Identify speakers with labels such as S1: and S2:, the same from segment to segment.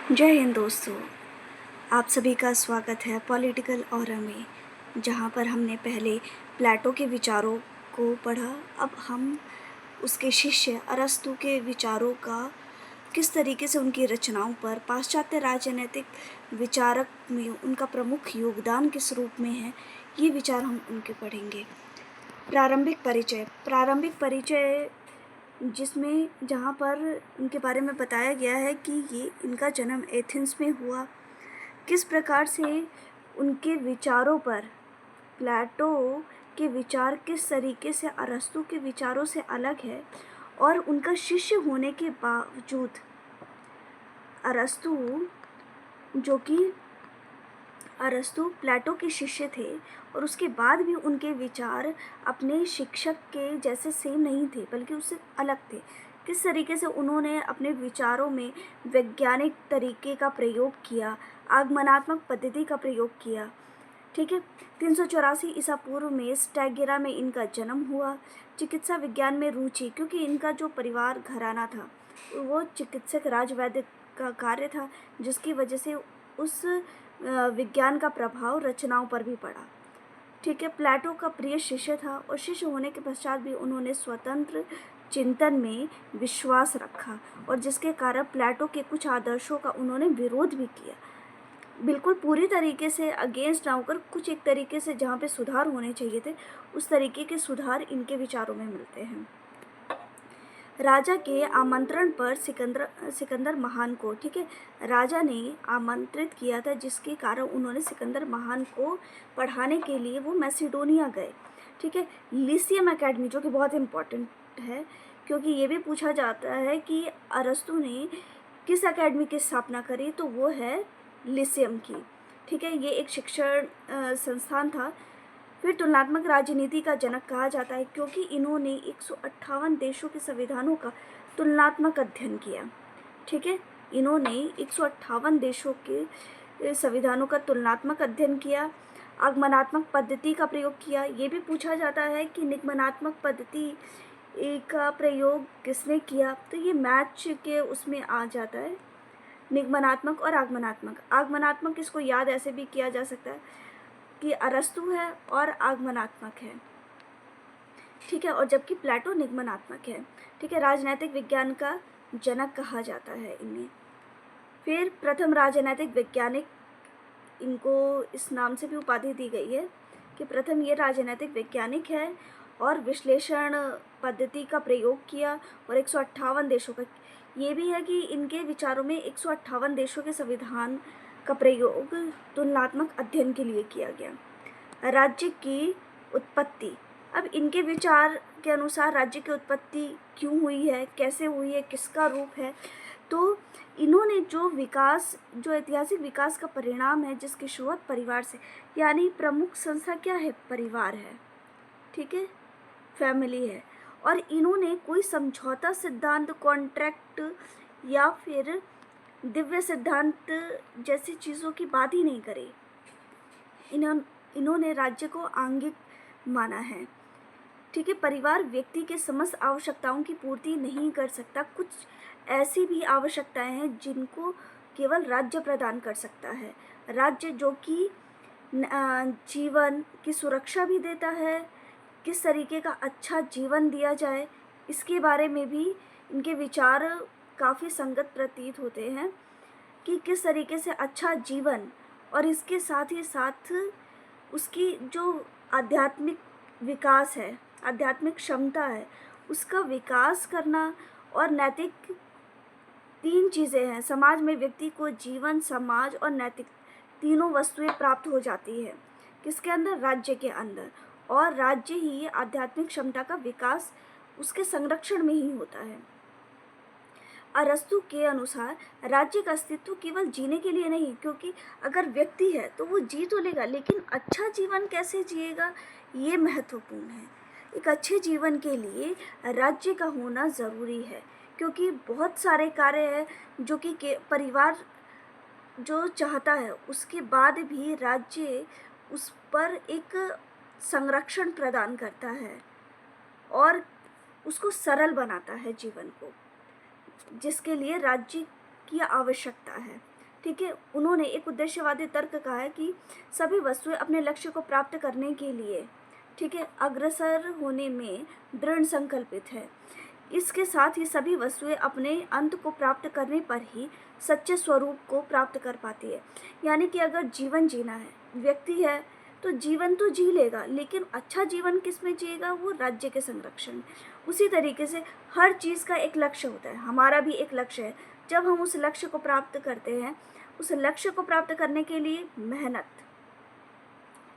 S1: जय हिंद दोस्तों। आप सभी का स्वागत है पॉलिटिकल ऑरा में, जहाँ पर हमने पहले प्लेटो के विचारों को पढ़ा। अब हम उसके शिष्य अरस्तु के विचारों का किस तरीके से उनकी रचनाओं पर पाश्चात्य राजनीतिक विचारक में उनका प्रमुख योगदान किस रूप में है, ये विचार हम उनके पढ़ेंगे। प्रारंभिक परिचय जिसमें जहाँ पर इनके बारे में बताया गया है कि ये इनका जन्म एथेंस में हुआ, किस प्रकार से उनके विचारों पर प्लेटो के विचार किस तरीके से अरस्तु के विचारों से अलग है, और उनका शिष्य होने के बावजूद अरस्तु प्लेटो के शिष्य थे और उसके बाद भी उनके विचार अपने शिक्षक के जैसे सेम नहीं थे, बल्कि उससे अलग थे। किस तरीके से उन्होंने अपने विचारों में वैज्ञानिक तरीके का प्रयोग किया, आगमनात्मक पद्धति का प्रयोग किया। ठीक है। 384 ईसा पूर्व में स्टैगिरा में इनका जन्म हुआ। चिकित्सा विज्ञान में रुचि, क्योंकि इनका जो परिवार घराना था वो चिकित्सक राजवैद्य का कार्य था, जिसकी वजह से उस विज्ञान का प्रभाव रचनाओं पर भी पड़ा। ठीक है। प्लेटो का प्रिय शिष्य था और शिष्य होने के पश्चात भी उन्होंने स्वतंत्र चिंतन में विश्वास रखा, और जिसके कारण प्लेटो के कुछ आदर्शों का उन्होंने विरोध भी किया। बिल्कुल पूरी तरीके से अगेंस्ट ना होकर कुछ एक तरीके से जहाँ पे सुधार होने चाहिए थे, उस तरीके के सुधार इनके विचारों में मिलते हैं। राजा के आमंत्रण पर सिकंदर महान को, ठीक है, राजा ने आमंत्रित किया था, जिसके कारण उन्होंने सिकंदर महान को पढ़ाने के लिए वो मैसिडोनिया गए। ठीक है। लिसियम एकेडमी, जो कि बहुत इम्पोर्टेंट है, क्योंकि ये भी पूछा जाता है कि अरस्तु ने किस एकेडमी की स्थापना करी, तो वो है लिसियम की। ठीक है। ये एक शिक्षण संस्थान था। फिर तुलनात्मक राजनीति का जनक कहा जाता है, क्योंकि इन्होंने 158 देशों के संविधानों का तुलनात्मक अध्ययन किया। ठीक है। इन्होंने 158 देशों के संविधानों का तुलनात्मक अध्ययन किया। आगमनात्मक पद्धति का प्रयोग किया। ये भी पूछा जाता है कि निगमनात्मक पद्धति का प्रयोग किसने किया, तो ये मैच के उसमें आ जाता है, निगमनात्मक और आगमनात्मक इसको याद ऐसे भी किया जा सकता है कि अरस्तु है और आगमनात्मक है। ठीक है। और जबकि प्लेटो निगमनात्मक है। ठीक है। राजनैतिक विज्ञान का जनक कहा जाता है इन्हें। फिर प्रथम राजनैतिक वैज्ञानिक, इनको इस नाम से भी उपाधि दी गई है कि प्रथम ये राजनैतिक वैज्ञानिक है, और विश्लेषण पद्धति का प्रयोग किया, और 158 देशों का। ये भी है कि इनके विचारों में 158 देशों के संविधान का प्रयोग तुलनात्मक अध्ययन के लिए किया गया। राज्य की उत्पत्ति, अब इनके विचार के अनुसार राज्य की उत्पत्ति क्यों हुई है, कैसे हुई है, किसका रूप है, तो इन्होंने जो ऐतिहासिक विकास का परिणाम है, जिसकी शुरुआत परिवार से, यानी प्रमुख संस्था क्या है, परिवार है। ठीक है, फैमिली है। और इन्होंने कोई समझौता सिद्धांत, कॉन्ट्रैक्ट या फिर दिव्य सिद्धांत जैसी चीज़ों की बात ही नहीं करी। इन्होंने राज्य को आंगिक माना है। ठीक है। परिवार व्यक्ति के समस्त आवश्यकताओं की पूर्ति नहीं कर सकता। कुछ ऐसी भी आवश्यकताएं हैं जिनको केवल राज्य प्रदान कर सकता है। राज्य जो कि जीवन की सुरक्षा भी देता है, किस तरीके का अच्छा जीवन दिया जाए, इसके बारे में भी इनके विचार काफ़ी संगत प्रतीत होते हैं कि किस तरीके से अच्छा जीवन, और इसके साथ ही साथ उसकी जो आध्यात्मिक विकास है, आध्यात्मिक क्षमता है, उसका विकास करना, और नैतिक, तीन चीज़ें हैं। समाज में व्यक्ति को जीवन, समाज और नैतिक तीनों वस्तुएं प्राप्त हो जाती है, किसके अंदर, राज्य के अंदर, और राज्य ही आध्यात्मिक क्षमता का विकास उसके संरक्षण में ही होता है। अरस्तु के अनुसार राज्य का अस्तित्व केवल जीने के लिए नहीं, क्योंकि अगर व्यक्ति है तो वो जी तो लेगा, लेकिन अच्छा जीवन कैसे जिएगा, ये महत्वपूर्ण है। एक अच्छे जीवन के लिए राज्य का होना ज़रूरी है, क्योंकि बहुत सारे कार्य हैं जो कि परिवार जो चाहता है, उसके बाद भी राज्य उस पर एक संरक्षण प्रदान करता है और उसको सरल बनाता है जीवन को, जिसके लिए राज्य की आवश्यकता है। ठीक है, उन्होंने एक उद्देश्यवादी तर्क कहा है कि सभी वस्तुएं अपने लक्ष्य को प्राप्त करने के लिए, ठीक है, अग्रसर होने में दृढ़ संकल्पित है। इसके साथ ही सभी वस्तुएं अपने अंत को प्राप्त करने पर ही सच्चे स्वरूप को प्राप्त कर पाती है। यानी कि अगर जीवन जीना है, व्यक्ति है तो जीवन तो जी लेगा, लेकिन अच्छा जीवन किस में जिएगा? वो राज्य के संरक्षण में। उसी तरीके से हर चीज़ का एक लक्ष्य होता है, हमारा भी एक लक्ष्य है। जब हम उस लक्ष्य को प्राप्त करते हैं, उस लक्ष्य को प्राप्त करने के लिए मेहनत,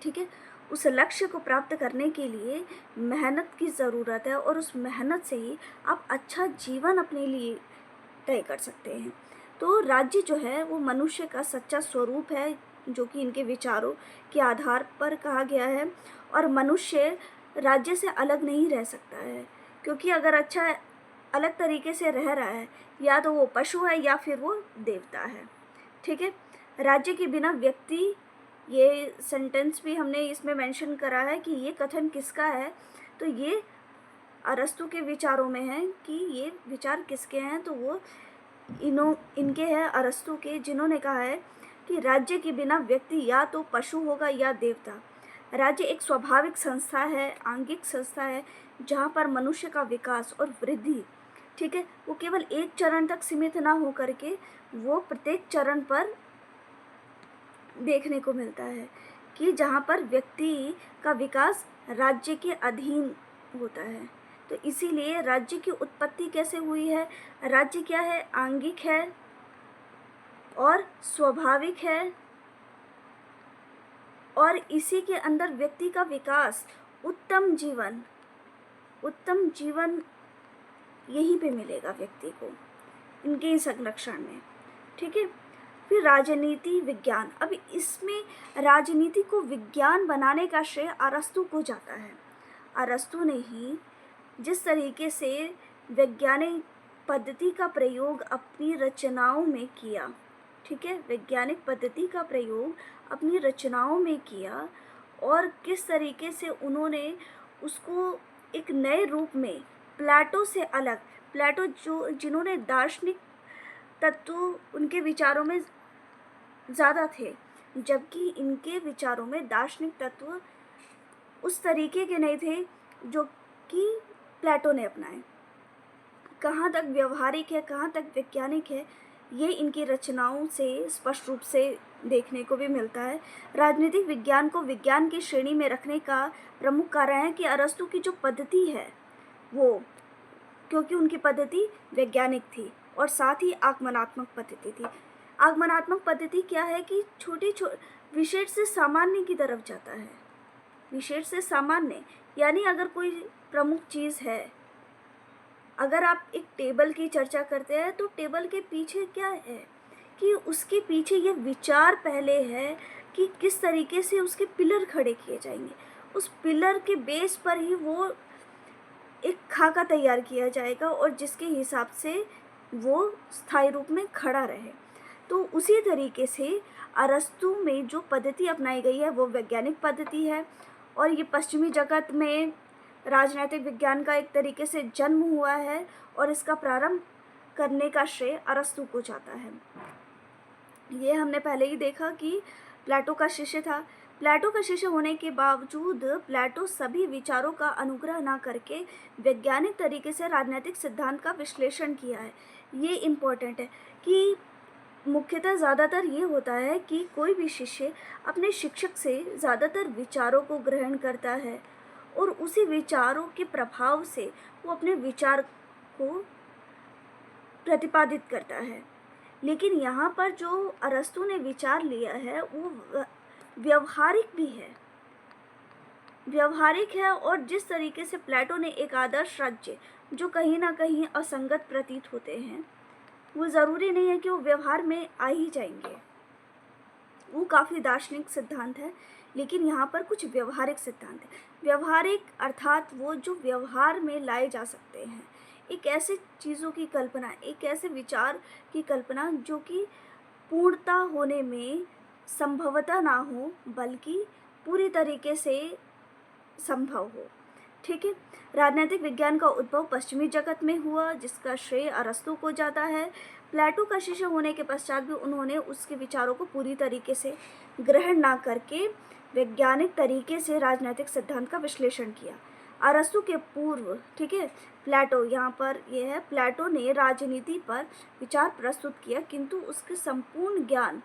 S1: ठीक है, उस लक्ष्य को प्राप्त करने के लिए मेहनत की ज़रूरत है, और उस मेहनत से ही आप अच्छा जीवन अपने लिए तय कर सकते हैं। तो राज्य जो है वो मनुष्य का सच्चा स्वरूप है, जो कि इनके विचारों के आधार पर कहा गया है। और मनुष्य राज्य से अलग नहीं रह सकता है, क्योंकि अगर अच्छा अलग तरीके से रह रहा है, या तो वो पशु है या फिर वो देवता है, ठीक है। राज्य के बिना व्यक्ति, ये सेंटेंस भी हमने इसमें मेंशन करा है कि ये कथन किसका है, तो ये अरस्तु के विचारों में है कि ये विचार किसके हैं, तो वो इनके हैं, अरस्तु के, जिन्होंने कहा है कि राज्य के बिना व्यक्ति या तो पशु होगा या देवता। राज्य एक स्वाभाविक संस्था है, आंगिक संस्था है, जहाँ पर मनुष्य का विकास और वृद्धि, ठीक है, वो केवल एक चरण तक सीमित ना हो करके वो प्रत्येक चरण पर देखने को मिलता है, कि जहाँ पर व्यक्ति का विकास राज्य के अधीन होता है। तो इसीलिए राज्य की उत्पत्ति कैसे हुई है? राज्य क्या है? आंगिक है और स्वाभाविक है, और इसी के अंदर व्यक्ति का विकास, उत्तम जीवन यहीं पे मिलेगा व्यक्ति को, इनके संरक्षण में, ठीक है। फिर राजनीति विज्ञान, अब इसमें राजनीति को विज्ञान बनाने का श्रेय अरस्तु को जाता है। अरस्तु ने ही जिस तरीके से वैज्ञानिक पद्धति का प्रयोग अपनी रचनाओं में किया, ठीक है, वैज्ञानिक पद्धति का प्रयोग अपनी रचनाओं में किया, और किस तरीके से उन्होंने उसको एक नए रूप में, प्लेटो से अलग, प्लेटो जिन्होंने दार्शनिक तत्व उनके विचारों में ज़्यादा थे, जबकि इनके विचारों में दार्शनिक तत्व उस तरीके के नहीं थे जो कि प्लेटो ने अपनाए। कहाँ तक व्यवहारिक है, कहाँ तक वैज्ञानिक है, ये इनकी रचनाओं से स्पष्ट रूप से देखने को भी मिलता है। राजनीतिक विज्ञान को विज्ञान की श्रेणी में रखने का प्रमुख कारण है कि अरस्तु की जो पद्धति है वो, क्योंकि उनकी पद्धति वैज्ञानिक थी और साथ ही आगमनात्मक पद्धति थी। आगमनात्मक पद्धति क्या है कि विशेष से सामान्य की तरफ जाता है। विशेष से सामान्य यानी अगर कोई प्रमुख चीज़ है, अगर आप एक टेबल की चर्चा करते हैं तो टेबल के पीछे क्या है कि उसके पीछे ये विचार पहले है कि किस तरीके से उसके पिलर खड़े किए जाएंगे। उस पिलर के बेस पर ही वो एक खाका तैयार किया जाएगा, और जिसके हिसाब से वो स्थायी रूप में खड़ा रहे। तो उसी तरीके से अरस्तु में जो पद्धति अपनाई गई है वो वैज्ञानिक पद्धति है, और ये पश्चिमी जगत में राजनैतिक विज्ञान का एक तरीके से जन्म हुआ है, और इसका प्रारंभ करने का श्रेय अरस्तु को जाता है। ये हमने पहले ही देखा कि प्लेटो का शिष्य था। प्लेटो का शिष्य होने के बावजूद प्लेटो सभी विचारों का अनुग्रह ना करके वैज्ञानिक तरीके से राजनीतिक सिद्धांत का विश्लेषण किया है। ये इम्पोर्टेंट है कि मुख्यतः ज़्यादातर ये होता है कि कोई भी शिष्य अपने शिक्षक से ज़्यादातर विचारों को ग्रहण करता है, और उसी विचारों के प्रभाव से वो अपने विचार को प्रतिपादित करता है। लेकिन यहाँ पर जो अरस्तु ने विचार लिया है वो व्यवहारिक भी है, व्यवहारिक है। और जिस तरीके से प्लेटो ने एक आदर्श राज्य जो कहीं ना कहीं असंगत प्रतीत होते हैं, वो ज़रूरी नहीं है कि वो व्यवहार में आ ही जाएंगे। वो काफ़ी दार्शनिक सिद्धांत है, लेकिन यहाँ पर कुछ व्यवहारिक सिद्धांत है। व्यवहारिक अर्थात वो जो व्यवहार में लाए जा सकते हैं, एक ऐसे चीज़ों की कल्पना, एक ऐसे विचार की कल्पना जो कि पूर्णता होने में संभवतः ना हो, बल्कि पूरी तरीके से संभव हो, ठीक है। राजनीतिक विज्ञान का उद्भव पश्चिमी जगत में हुआ, जिसका श्रेय अरस्तु को जाता है। प्लेटो का शिष्य होने के पश्चात भी उन्होंने उसके विचारों को पूरी तरीके से ग्रहण ना करके वैज्ञानिक तरीके से राजनीतिक सिद्धांत का विश्लेषण किया। अरस्तु के पूर्व, ठीक है, प्लेटो, यहाँ पर यह है, प्लेटो ने राजनीति पर विचार प्रस्तुत किया, किंतु उसके संपूर्ण ज्ञान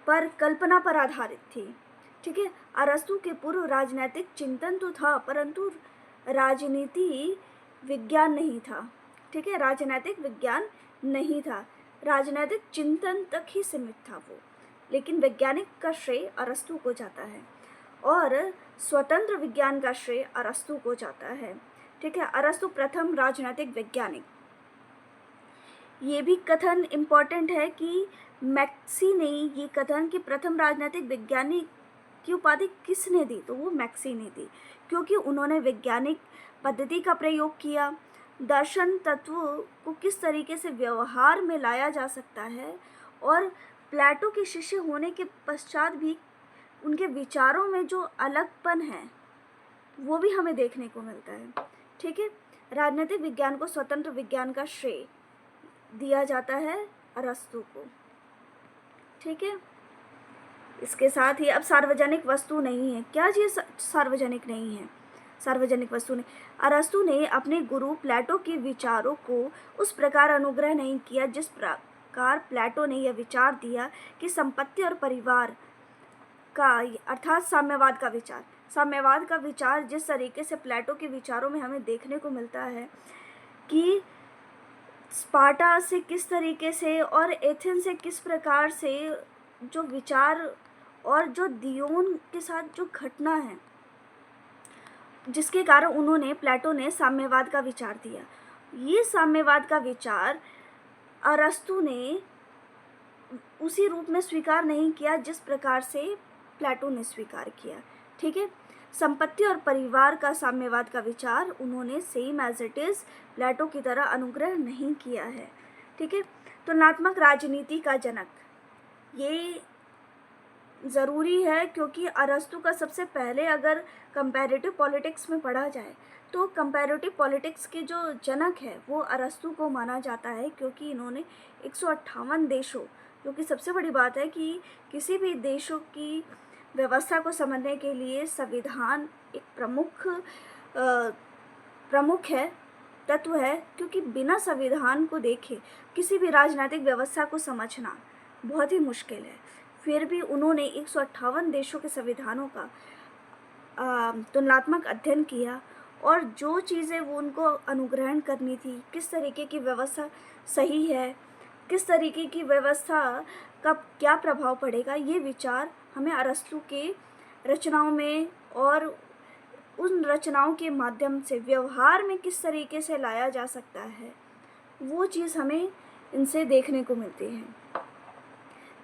S1: पर कल्पना पर आधारित थी। ठीक है, अरस्तु के पूर्व राजनीतिक चिंतन तो था, परंतु राजनीति विज्ञान नहीं था। ठीक है, राजनीतिक विज्ञान नहीं था, राजनीतिक चिंतन तक ही सीमित था वो। लेकिन वैज्ञानिक का श्रेय अरस्तु को जाता है और स्वतंत्र विज्ञान का श्रेय अरस्तु को जाता है। ठीक है, अरस्तु प्रथम राजनीतिक वैज्ञानिक। ये भी कथन इम्पॉर्टेंट है कि मैक्सी ने ये कथन कि प्रथम राजनीतिक वैज्ञानिक की उपाधि किसने दी, तो वो मैक्सी ने दी, क्योंकि उन्होंने वैज्ञानिक पद्धति का प्रयोग किया, दर्शन तत्व को किस तरीके से व्यवहार में लाया जा सकता है, और प्लेटो के शिष्य होने के पश्चात भी उनके विचारों में जो अलगपन है वो भी हमें देखने को मिलता है। ठीक है, राजनीतिक विज्ञान को स्वतंत्र विज्ञान का श्रेय दिया जाता है अरस्तु को। ठीक है, इसके साथ ही अब सार्वजनिक वस्तु नहीं है। क्या ये सार्वजनिक नहीं है? सार्वजनिक वस्तु नहीं। अरस्तु ने अपने गुरु प्लेटो के विचारों को उस प्रकार अनुग्रह नहीं किया जिस प्रकार प्लेटो ने यह विचार दिया कि संपत्ति और परिवार का, अर्थात साम्यवाद का विचार, साम्यवाद का विचार जिस तरीके से प्लेटो के विचारों में हमें देखने को मिलता है कि स्पार्टा से किस तरीके से और एथेंस से किस प्रकार से जो विचार और जो दियोन के साथ जो घटना है जिसके कारण उन्होंने, प्लेटो ने साम्यवाद का विचार दिया। ये साम्यवाद का विचार अरस्तु ने उसी रूप में स्वीकार नहीं किया जिस प्रकार से प्लेटो ने स्वीकार किया। ठीक है, संपत्ति और परिवार का साम्यवाद का विचार उन्होंने सेम एज इट इज प्लेटो की तरह अनुग्रह नहीं किया है। ठीक है, तुलनात्मक राजनीति का जनक, ये ज़रूरी है क्योंकि अरस्तु का सबसे पहले अगर कंपैरेटिव पॉलिटिक्स में पढ़ा जाए तो कंपैरेटिव पॉलिटिक्स के जो जनक है वो अरस्तु को माना जाता है, क्योंकि इन्होंने 158 देशों, जो कि सबसे बड़ी बात है कि किसी भी देशों की व्यवस्था को समझने के लिए संविधान एक प्रमुख है, तत्व है, क्योंकि बिना संविधान को देखे किसी भी राजनीतिक व्यवस्था को समझना बहुत ही मुश्किल है। फिर भी उन्होंने 158 देशों के संविधानों का तुलनात्मक अध्ययन किया और जो चीज़ें वो उनको अनुग्रहण करनी थी, किस तरीके की व्यवस्था सही है, किस तरीके की व्यवस्था का क्या प्रभाव पड़ेगा, ये विचार हमें अरस्तु के रचनाओं में और उन रचनाओं के माध्यम से व्यवहार में किस तरीके से लाया जा सकता है, वो चीज़ हमें इनसे देखने को मिलती है।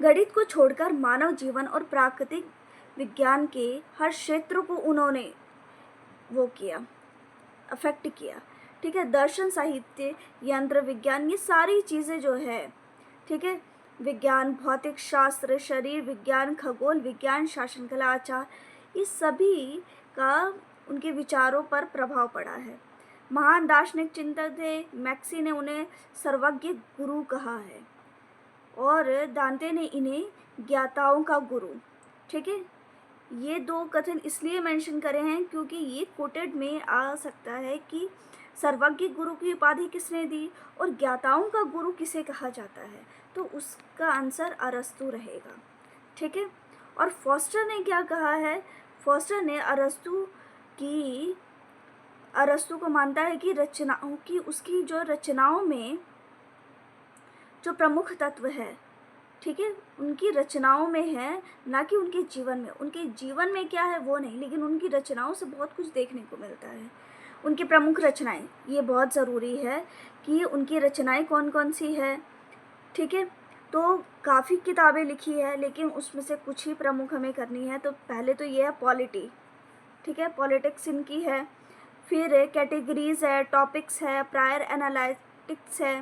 S1: गणित को छोड़कर मानव जीवन और प्राकृतिक विज्ञान के हर क्षेत्र को उन्होंने वो किया, अफेक्ट किया। ठीक है, दर्शन, साहित्य, यंत्र विज्ञान, ये सारी चीज़ें जो है, ठीक है, विज्ञान, भौतिक शास्त्र, शरीर विज्ञान, खगोल विज्ञान, शासन कला, आचार, ये सभी का उनके विचारों पर प्रभाव पड़ा है। महान दार्शनिक चिंतक थे। मैक्सी ने उन्हें सर्वज्ञ गुरु कहा है और दांते ने इन्हें ज्ञाताओं का गुरु। ठीक है, ये दो कथन इसलिए मेंशन करे हैं क्योंकि ये कोटेड में आ सकता है कि सर्वज्ञ गुरु की उपाधि किसने दी और ज्ञाताओं का गुरु किसे कहा जाता है, तो उसका आंसर अरस्तु रहेगा। ठीक है, और फॉस्टर ने क्या कहा है? फॉस्टर ने अरस्तु को मानता है कि रचनाओं की, उसकी जो रचनाओं में जो प्रमुख तत्व है, ठीक है, उनकी रचनाओं में है, ना कि उनके जीवन में। उनके जीवन में क्या है वो नहीं, लेकिन उनकी रचनाओं से बहुत कुछ देखने को मिलता है। उनकी प्रमुख रचनाएं, ये बहुत ज़रूरी है कि उनकी रचनाएं कौन कौन सी है। ठीक है, तो काफ़ी किताबें लिखी है, लेकिन उसमें से कुछ ही प्रमुख हमें करनी है। तो पहले तो ये है पॉलिटी, ठीक है, पॉलिटिक्स इनकी है। फिर कैटेगरीज है, टॉपिक्स है, प्रायर एनालिटिक्स है,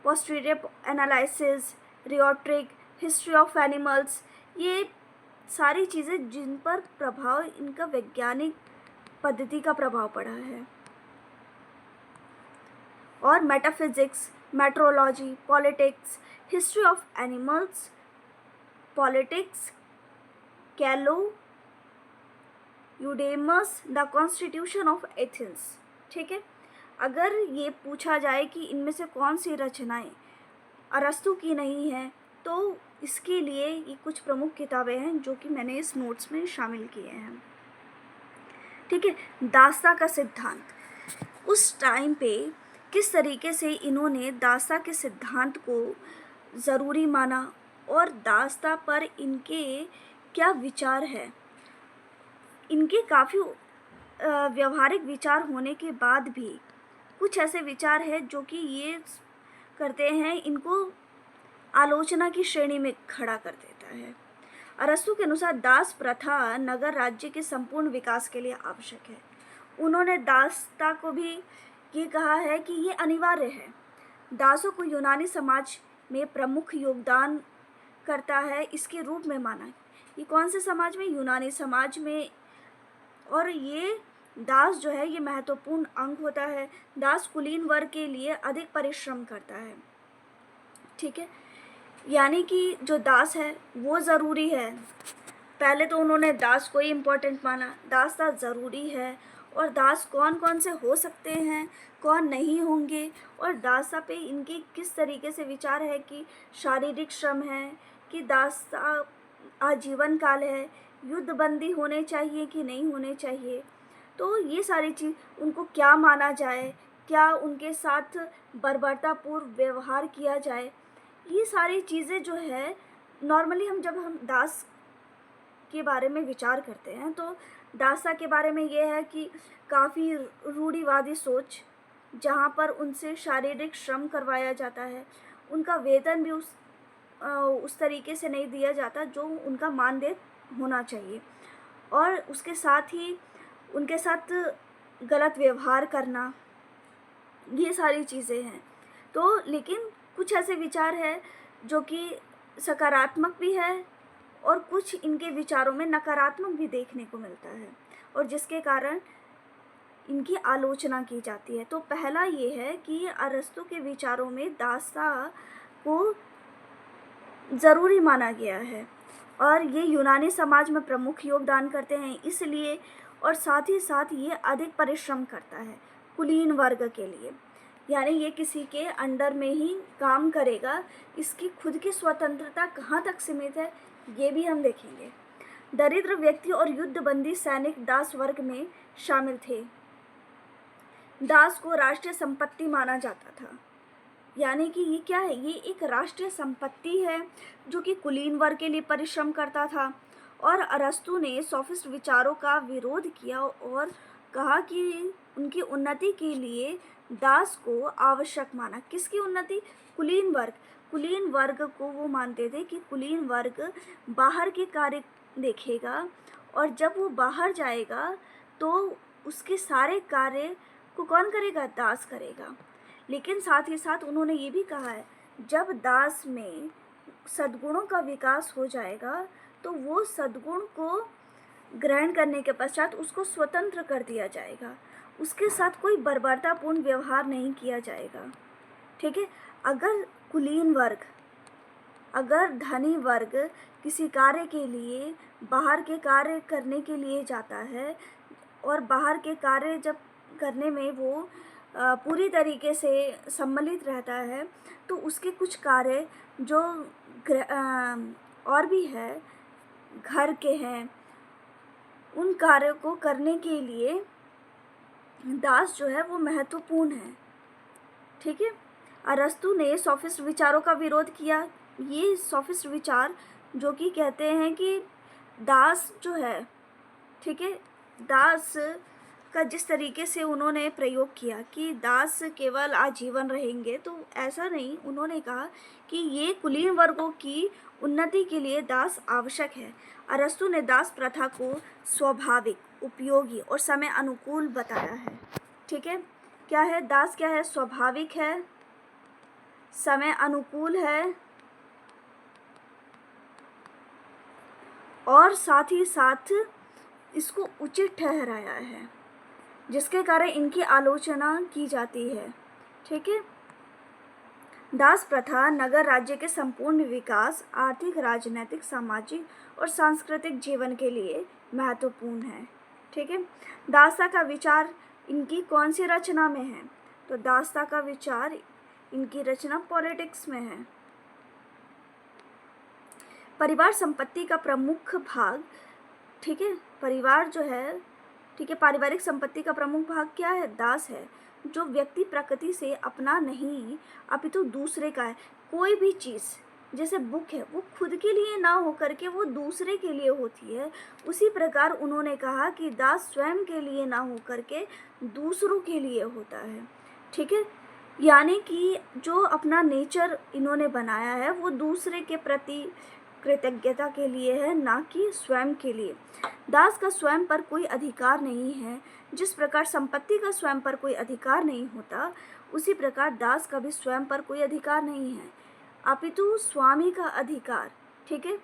S1: posterior analysis, rhetoric, history of animals, ये सारी चीज़ें जिन पर प्रभाव इनका वैज्ञानिक पद्धति का प्रभाव पड़ा है। और metaphysics, metrology, politics, history of animals, politics, कैलो, यूडेमस, द कॉन्स्टिट्यूशन ऑफ एथेंस। ठीक है, अगर ये पूछा जाए कि इनमें से कौन सी रचनाएं अरस्तु की नहीं है, तो इसके लिए ये कुछ प्रमुख किताबें हैं जो कि मैंने इस नोट्स में शामिल किए हैं। ठीक है, दास्ता का सिद्धांत। उस टाइम पे किस तरीके से इन्होंने दास्ता के सिद्धांत को ज़रूरी माना और दास्ता पर इनके क्या विचार है। इनके काफ़ी व्यवहारिक विचार होने के बाद भी कुछ ऐसे विचार हैं जो कि ये करते हैं, इनको आलोचना की श्रेणी में खड़ा कर देता है। अरस्तु के अनुसार दास प्रथा नगर राज्य के संपूर्ण विकास के लिए आवश्यक है। उन्होंने दासता को भी ये कहा है कि ये अनिवार्य है। दासों को यूनानी समाज में प्रमुख योगदान करता है इसके रूप में माना। ये कौन से समाज में? यूनानी समाज में। और ये दास जो है ये महत्वपूर्ण अंग होता है। दास कुलीन वर्ग के लिए अधिक परिश्रम करता है। ठीक है, यानी कि जो दास है वो ज़रूरी है। पहले तो उन्होंने दास को ही इम्पोर्टेंट माना, दास्ता ज़रूरी है। और दास कौन कौन से हो सकते हैं, कौन नहीं होंगे, और दास्ता पे इनके किस तरीके से विचार है कि शारीरिक श्रम है कि दास्ता आजीवन काल है, युद्धबंदी होने चाहिए कि नहीं होने चाहिए। तो ये सारी चीज़ उनको क्या माना जाए, क्या उनके साथ बर्बरतापूर्व व्यवहार किया जाए, ये सारी चीज़ें जो है नॉर्मली जब हम दास के बारे में विचार करते हैं तो दास्ता के बारे में ये है कि काफ़ी रूढ़िवादी सोच, जहाँ पर उनसे शारीरिक श्रम करवाया जाता है, उनका वेतन भी उस तरीके से नहीं दिया जाता जो उनका मानदेय होना चाहिए, और उसके साथ ही उनके साथ गलत व्यवहार करना, ये सारी चीज़ें हैं। तो लेकिन कुछ ऐसे विचार हैं जो कि सकारात्मक भी है और कुछ इनके विचारों में नकारात्मक भी देखने को मिलता है, और जिसके कारण इनकी आलोचना की जाती है। तो पहला ये है कि अरस्तु के विचारों में दास्ता को ज़रूरी माना गया है और ये यूनानी समाज में प्रमुख योगदान करते हैं इसलिए, और साथ ही साथ ये अधिक परिश्रम करता है कुलीन वर्ग के लिए, यानी ये किसी के अंडर में ही काम करेगा। इसकी खुद की स्वतंत्रता कहाँ तक सीमित है ये भी हम देखेंगे। दरिद्र व्यक्ति और युद्धबंदी सैनिक दास वर्ग में शामिल थे। दास को राष्ट्रीय संपत्ति माना जाता था, यानी कि ये क्या है, ये एक राष्ट्रीय संपत्ति है जो कि कुलीन वर्ग के लिए परिश्रम करता था। और अरस्तु ने सोफिस्ट विचारों का विरोध किया और कहा कि उनकी उन्नति के लिए दास को आवश्यक माना। किसकी उन्नति? कुलीन वर्ग। कुलीन वर्ग को वो मानते थे कि कुलीन वर्ग बाहर के कार्य देखेगा और जब वो बाहर जाएगा तो उसके सारे कार्य को कौन करेगा? दास करेगा। लेकिन साथ ही साथ उन्होंने ये भी कहा है जब दास में सद्गुणों का विकास हो जाएगा तो वो सद्गुण को ग्रहण करने के पश्चात उसको स्वतंत्र कर दिया जाएगा, उसके साथ कोई बर्बरतापूर्ण व्यवहार नहीं किया जाएगा। ठीक है, अगर कुलीन वर्ग, अगर धनी वर्ग किसी कार्य के लिए बाहर के कार्य करने के लिए जाता है और बाहर के कार्य जब करने में वो पूरी तरीके से सम्मिलित रहता है तो उसके कुछ कार्य जो और भी है घर के हैं, उन कार्यों को करने के लिए दास जो है वो महत्वपूर्ण है। ठीक है, अरस्तु ने सोफिस्ट विचारों का विरोध किया। ये सोफिस्ट विचार जो कि कहते हैं कि दास जो है, ठीक है, दास का जिस तरीके से उन्होंने प्रयोग किया कि दास केवल आजीवन रहेंगे, तो ऐसा नहीं। उन्होंने कहा कि ये कुलीन वर्गों की उन्नति के लिए दास आवश्यक है। अरस्तु ने दास प्रथा को स्वाभाविक, उपयोगी और समय अनुकूल बताया है। ठीक है, क्या है दास? क्या है? स्वाभाविक है, समय अनुकूल है और साथ ही साथ इसको उचित ठहराया है, जिसके कारण इनकी आलोचना की जाती है। ठीक है, दास प्रथा नगर राज्य के संपूर्ण विकास, आर्थिक, राजनैतिक, सामाजिक और सांस्कृतिक जीवन के लिए महत्वपूर्ण है। ठीक है, दासता का विचार इनकी कौन सी रचना में है? तो दासता का विचार इनकी रचना पॉलिटिक्स में है। परिवार संपत्ति का प्रमुख भाग, ठीक है, परिवार जो है, ठीक है, पारिवारिक संपत्ति का प्रमुख भाग क्या है? दास है। जो व्यक्ति प्रकृति से अपना नहीं अपितु दूसरे का है। कोई भी चीज़ जैसे बुक है वो खुद के लिए ना हो करके वो दूसरे के लिए होती है, उसी प्रकार उन्होंने कहा कि दास स्वयं के लिए ना हो करके दूसरों के लिए होता है। ठीक है, यानी कि जो अपना नेचर इन्होंने बनाया है वो दूसरे के प्रति कृतज्ञता के लिए है, ना कि स्वयं के लिए। दास का स्वयं पर कोई अधिकार नहीं है। जिस प्रकार संपत्ति का स्वयं पर कोई अधिकार नहीं होता, उसी प्रकार दास का भी स्वयं पर कोई अधिकार नहीं है, अपितु स्वामी का अधिकार। ठीक है,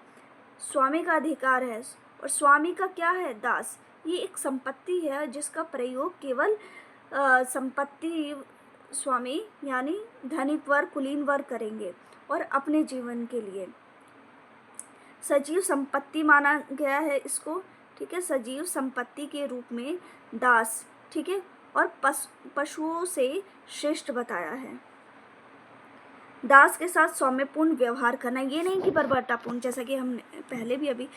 S1: स्वामी का अधिकार है। और स्वामी का क्या है? दास। ये एक संपत्ति है जिसका प्रयोग केवल संपत्ति स्वामी यानी धनिक वर्ग, कुलीन वर्ग करेंगे और अपने जीवन के लिए। सजीव संपत्ति माना गया है इसको। ठीक है, सजीव संपत्ति के रूप में दास, ठीक है, और पशुओं से श्रेष्ठ बताया है। दास के साथ सौम्यपूर्ण व्यवहार करना, ये नहीं कि बर्बरतापूर्ण, जैसा कि हमने पहले भी अभी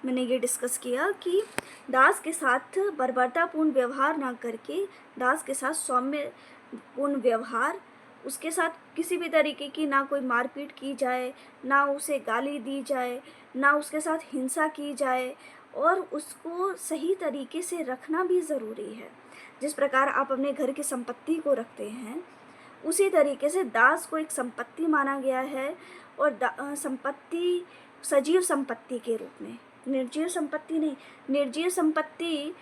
S1: मैंने ये डिस्कस किया कि दास के साथ बर्बरतापूर्ण व्यवहार ना करके दास के साथ सौम्यपूर्ण व्यवहार, उसके साथ किसी भी तरीके की ना कोई मारपीट की जाए, ना उसे गाली दी जाए, ना उसके साथ हिंसा की जाए, और उसको सही तरीके से रखना भी ज़रूरी है। जिस प्रकार आप अपने घर की संपत्ति को रखते हैं, उसी तरीके से दास को एक संपत्ति माना गया है। और संपत्ति सजीव संपत्ति के रूप में, निर्जीव संपत्ति नहीं। निर्जीव संपत्ति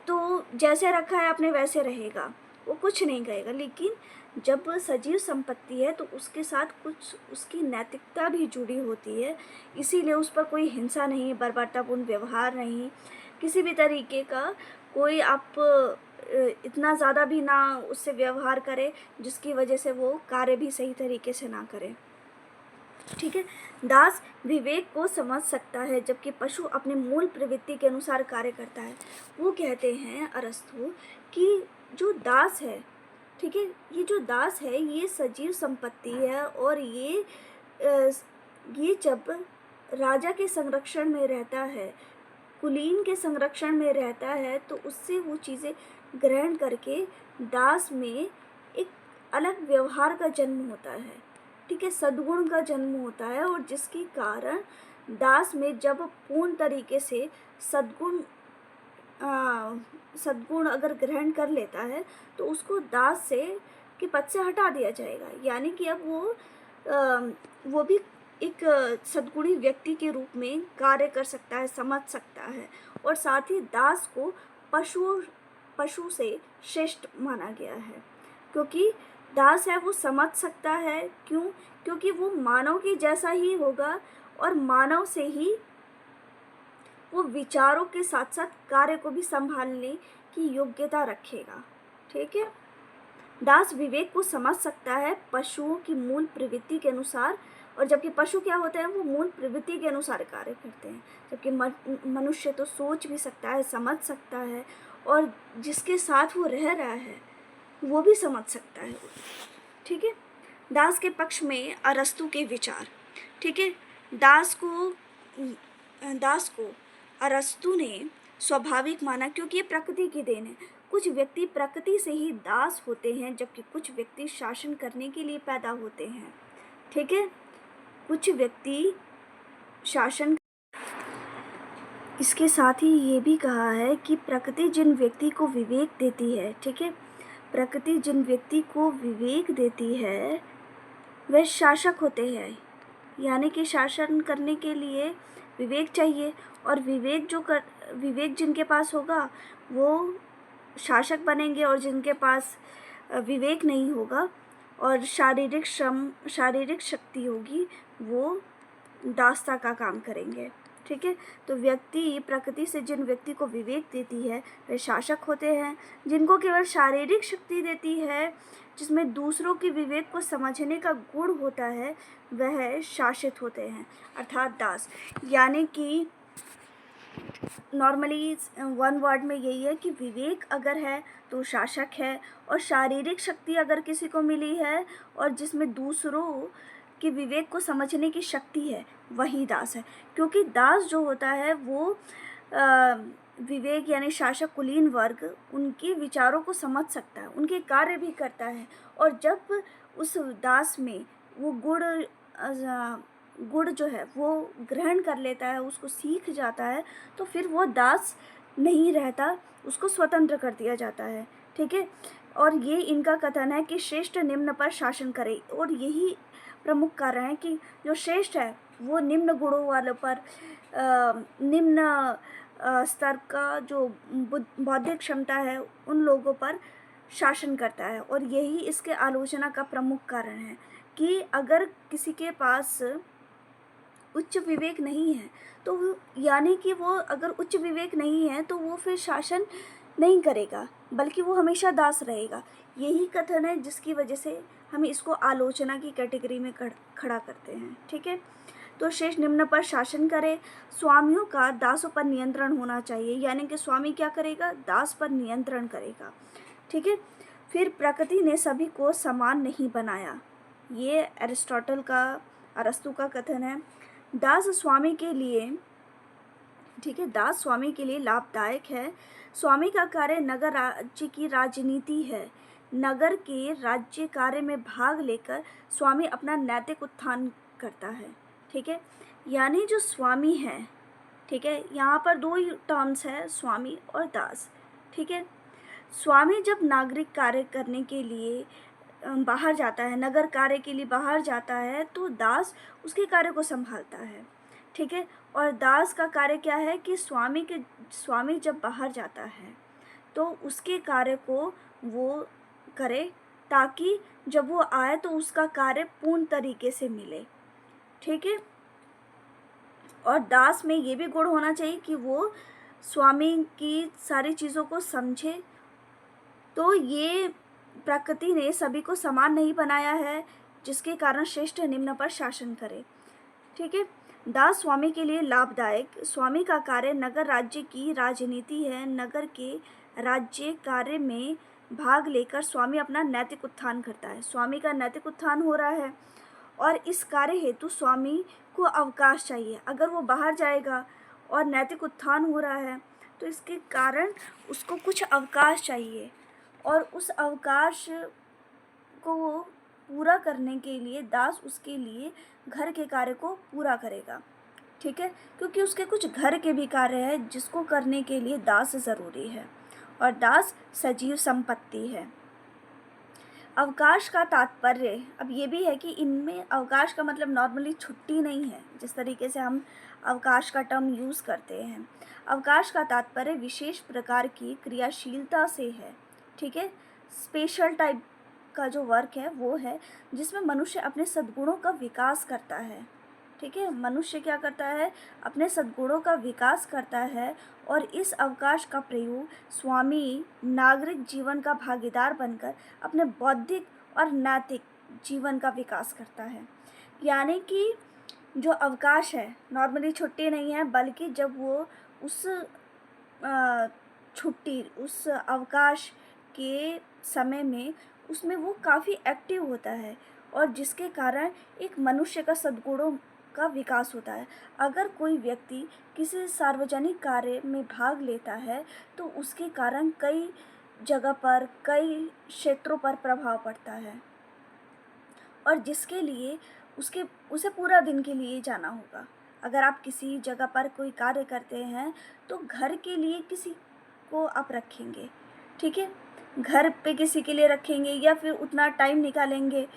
S1: तो जैसे रखा है आपने वैसे रहेगा, वो कुछ नहीं करेगा। लेकिन जब सजीव संपत्ति है तो उसके साथ कुछ उसकी नैतिकता भी जुड़ी होती है, इसीलिए उस पर कोई हिंसा नहीं, बर्बरतापूर्ण व्यवहार नहीं, किसी भी तरीके का कोई आप इतना ज़्यादा भी ना उससे व्यवहार करें जिसकी वजह से वो कार्य भी सही तरीके से ना करें। ठीक है, दास विवेक को समझ सकता है जबकि पशु अपने मूल प्रवृत्ति के अनुसार कार्य करता है। वो कहते हैं अरस्तु कि जो दास है, ठीक है, ये जो दास है ये सजीव संपत्ति है, और ये जब राजा के संरक्षण में रहता है, कुलीन के संरक्षण में रहता है, तो उससे वो चीज़ें ग्रहण करके दास में एक अलग व्यवहार का जन्म होता है। ठीक है, सद्गुण का जन्म होता है, और जिसके कारण दास में जब पूर्ण तरीके से सद्गुण अगर ग्रहण कर लेता है तो उसको दास से के पद से हटा दिया जाएगा। यानी कि अब वो भी एक सद्गुणी व्यक्ति के रूप में कार्य कर सकता है, समझ सकता है, और साथ ही दास को पशु से श्रेष्ठ माना गया है। क्योंकि दास है वो समझ सकता है, क्यों? क्योंकि वो मानव के जैसा ही होगा, और मानव से ही वो विचारों के साथ साथ कार्य को भी संभालने की योग्यता रखेगा। ठीक है, दास विवेक को समझ सकता है पशुओं की मूल प्रवृत्ति के अनुसार, और जबकि पशु क्या होते हैं? वो मूल प्रवृत्ति के अनुसार कार्य करते हैं, जबकि मनुष्य तो सोच भी सकता है, समझ सकता है, और जिसके साथ वो रह रहा है वो भी समझ सकता है। ठीक है, दास के पक्ष में अरस्तु के विचार। ठीक है, दास को अरस्तु ने स्वाभाविक माना क्योंकि ये प्रकृति की देन है। कुछ व्यक्ति प्रकृति से ही दास होते हैं, जबकि कुछ व्यक्ति शासन करने के लिए पैदा होते हैं। ठीक है, कुछ व्यक्ति शासन। इसके साथ ही ये भी कहा है कि प्रकृति जिन व्यक्ति को विवेक देती है, ठीक है, प्रकृति जिन व्यक्ति को विवेक देती है वे शासक होते हैं। यानी कि शासन करने के लिए विवेक चाहिए, और विवेक जिनके पास होगा वो शासक बनेंगे, और जिनके पास विवेक नहीं होगा और शारीरिक शक्ति होगी वो दासता का काम करेंगे। ठीक है। तो व्यक्ति प्रकृति से जिन व्यक्ति को विवेक देती है वे शासक होते हैं। जिनको केवल शारीरिक शक्ति देती है, जिसमें दूसरों के विवेक को समझने का गुण होता है, वह शासित होते हैं अर्थात दास। यानी कि नॉर्मली वन वर्ड में यही है कि विवेक अगर है तो शासक है, और शारीरिक शक्ति अगर किसी को मिली है और जिसमें दूसरों के विवेक को समझने की शक्ति है, वही दास है। क्योंकि दास जो होता है वो विवेक यानी शासक कुलीन वर्ग उनके विचारों को समझ सकता है, उनके कार्य भी करता है, और जब उस दास में वो गुण जो है वो ग्रहण कर लेता है, उसको सीख जाता है, तो फिर वो दास नहीं रहता, उसको स्वतंत्र कर दिया जाता है। ठीक है। और ये इनका कथन है कि श्रेष्ठ निम्न पर शासन करे, और यही प्रमुख कारण है कि जो श्रेष्ठ है वो निम्न गुणों वालों पर निम्न स्तर का जो बौद्धिक क्षमता है उन लोगों पर शासन करता है। और यही इसके आलोचना का प्रमुख कारण है कि अगर किसी के पास उच्च विवेक नहीं है तो यानी कि वो अगर उच्च विवेक नहीं है तो वो फिर शासन नहीं करेगा, बल्कि वो हमेशा दास रहेगा। यही कथन है जिसकी वजह से हम इसको आलोचना की कैटेगरी में खड़ा करते हैं। ठीक है। तो शेष निम्न पर शासन करे, स्वामियों का दासों पर नियंत्रण होना चाहिए, यानी कि स्वामी क्या करेगा, दास पर नियंत्रण करेगा। ठीक है। फिर प्रकृति ने सभी को समान नहीं बनाया, ये अरस्तु का कथन है। दास स्वामी के लिए, ठीक है, दास स्वामी के लिए लाभदायक है। स्वामी का कार्य नगर राज्य की राजनीति है। नगर के राज्य कार्य में भाग लेकर स्वामी अपना नैतिक उत्थान करता है। ठीक है। यानी जो स्वामी है, ठीक है, यहाँ पर दो ही टर्म्स है, स्वामी और दास। ठीक है। स्वामी जब नागरिक कार्य करने के लिए बाहर जाता है, नगर कार्य के लिए बाहर जाता है, तो दास उसके कार्य को संभालता है। ठीक है। और दास का कार्य क्या है कि स्वामी जब बाहर जाता है तो उसके कार्य को वो करे, ताकि जब वो आए तो उसका कार्य पूर्ण तरीके से मिले। ठीक है। और दास में ये भी गुण होना चाहिए कि वो स्वामी की सारी चीज़ों को समझे। तो ये प्रकृति ने सभी को समान नहीं बनाया है, जिसके कारण श्रेष्ठ निम्न पर शासन करे। ठीक है। दास स्वामी के लिए लाभदायक, स्वामी का कार्य नगर राज्य की राजनीति है। नगर के राज्य कार्य में भाग लेकर स्वामी अपना नैतिक उत्थान करता है। स्वामी का नैतिक उत्थान हो रहा है और इस कार्य हेतु स्वामी को अवकाश चाहिए। अगर वो बाहर जाएगा और नैतिक उत्थान हो रहा है तो इसके कारण उसको कुछ अवकाश चाहिए, और उस अवकाश को वो पूरा करने के लिए दास उसके लिए घर के कार्य को पूरा करेगा। ठीक है। क्योंकि उसके कुछ घर के भी कार्य है जिसको करने के लिए दास ज़रूरी है, और दास सजीव संपत्ति है। अवकाश का तात्पर्य अब ये भी है कि इनमें अवकाश का मतलब नॉर्मली छुट्टी नहीं है, जिस तरीके से हम अवकाश का टर्म यूज़ करते हैं। अवकाश का तात्पर्य विशेष प्रकार की क्रियाशीलता से है। ठीक है। स्पेशल टाइप का जो वर्क है वो है जिसमें मनुष्य अपने सद्गुणों का विकास करता है। ठीक है। मनुष्य क्या करता है, अपने सद्गुणों का विकास करता है, और इस अवकाश का प्रयोग स्वामी नागरिक जीवन का भागीदार बनकर अपने बौद्धिक और नैतिक जीवन का विकास करता है। यानी कि जो अवकाश है नॉर्मली छुट्टी नहीं है, बल्कि जब वो उस छुट्टी उस अवकाश के समय में उसमें वो काफ़ी एक्टिव होता है, और जिसके कारण एक मनुष्य का सद्गुणों का विकास होता है। अगर कोई व्यक्ति किसी सार्वजनिक कार्य में भाग लेता है तो उसके कारण कई जगह पर, कई क्षेत्रों पर प्रभाव पड़ता है, और जिसके लिए उसे पूरा दिन के लिए जाना होगा। अगर आप किसी जगह पर कोई कार्य करते हैं तो घर के लिए किसी को आप रखेंगे। ठीक है। घर पे किसी के लिए रखेंगे या फिर उतना टाइम निकालेंगे,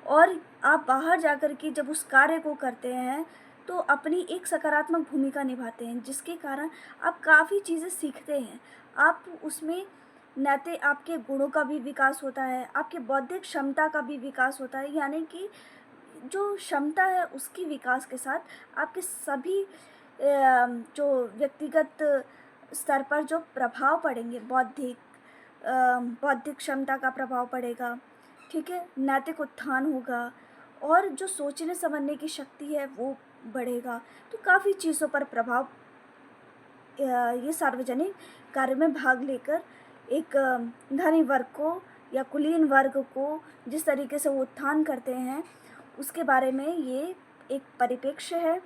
S1: और आप बाहर जाकर के जब उस कार्य को करते हैं तो अपनी एक सकारात्मक भूमिका निभाते हैं, जिसके कारण आप काफ़ी चीज़ें सीखते हैं। आप उसमें नैतिक आपके गुणों का भी विकास होता है, आपके बौद्धिक क्षमता का भी विकास होता है। यानी कि जो क्षमता है उसकी विकास के साथ आपके सभी जो व्यक्तिगत स्तर पर जो प्रभाव पड़ेंगे, बौद्धिक क्षमता का प्रभाव पड़ेगा, ठीक है, नैतिक उत्थान होगा और जो सोचने समझने की शक्ति है वो बढ़ेगा। तो काफ़ी चीज़ों पर प्रभाव ये सार्वजनिक कार्य में भाग लेकर एक धनी वर्ग को या कुलीन वर्ग को जिस तरीके से वो उत्थान करते हैं उसके बारे में ये एक परिप्रेक्ष्य है।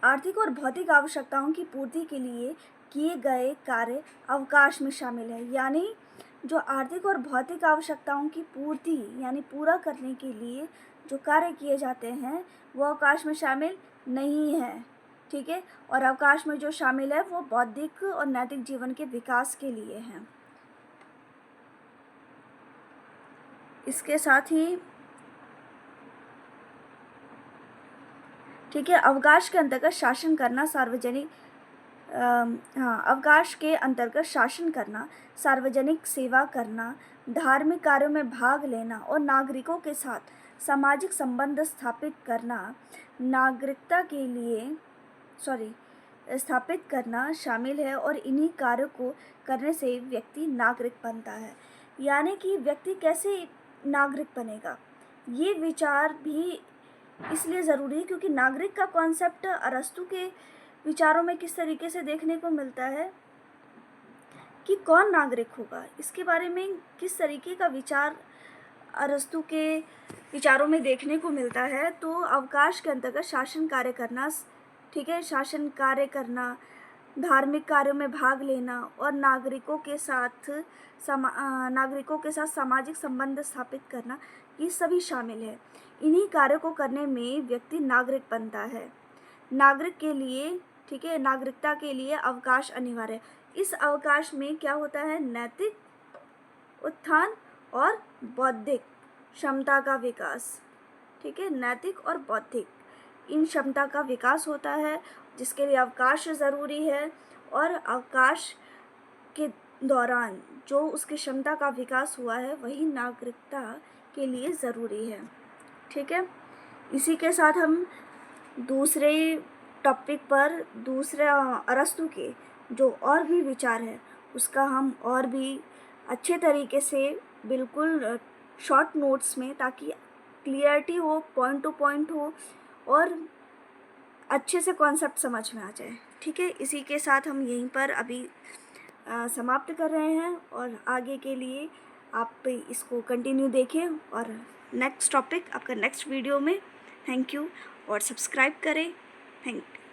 S1: आर्थिक और भौतिक आवश्यकताओं की पूर्ति के लिए किए गए कार्य अवकाश में शामिल है। यानी जो आर्थिक और भौतिक आवश्यकताओं की पूर्ति यानी पूरा करने के लिए जो कार्य किए जाते हैं वो अवकाश में शामिल नहीं है, ठीक है। और अवकाश में जो शामिल है वो बौद्धिक और नैतिक जीवन के विकास के लिए हैं। इसके साथ ही ठीक है, अवकाश के अंतर्गत शासन करना अवकाश के अंतर्गत शासन करना, सार्वजनिक सेवा करना, धार्मिक कार्यों में भाग लेना और नागरिकों के साथ सामाजिक संबंध स्थापित करना शामिल है और इन्हीं कार्यों को करने से व्यक्ति नागरिक बनता है। यानी कि व्यक्ति कैसे नागरिक बनेगा, ये विचार भी इसलिए ज़रूरी है क्योंकि नागरिक का कॉन्सेप्ट अरस्तु के विचारों में किस तरीके से देखने को मिलता है कि कौन नागरिक होगा, इसके बारे में किस तरीके का विचार अरस्तु के विचारों में देखने को मिलता है। तो अवकाश के अंतर्गत शासन कार्य करना, ठीक है, शासन कार्य करना, धार्मिक कार्यों में भाग लेना और नागरिकों के साथ सामाजिक संबंध स्थापित करना, ये सभी शामिल है। इन्हीं कार्यों को करने में व्यक्ति नागरिक बनता है। नागरिक के लिए, ठीक है, नागरिकता के लिए अवकाश अनिवार्य है। इस अवकाश में क्या होता है, नैतिक उत्थान और बौद्धिक क्षमता का विकास, ठीक है, नैतिक और बौद्धिक इन क्षमता का विकास होता है जिसके लिए अवकाश ज़रूरी है। और अवकाश के दौरान जो उसकी क्षमता का विकास हुआ है वही नागरिकता के लिए ज़रूरी है, ठीक है। इसी के साथ हम दूसरे टॉपिक पर अरस्तु के जो और भी विचार है उसका हम और भी अच्छे तरीके से बिल्कुल शॉर्ट नोट्स में, ताकि क्लियरिटी हो, पॉइंट टू पॉइंट हो और अच्छे से कॉन्सेप्ट समझ में आ जाए, ठीक है। इसी के साथ हम यहीं पर अभी समाप्त कर रहे हैं और आगे के लिए आप इसको कंटिन्यू देखें और नेक्स्ट टॉपिक आपका नेक्स्ट वीडियो में। थैंक यू और सब्सक्राइब करें। Thank you.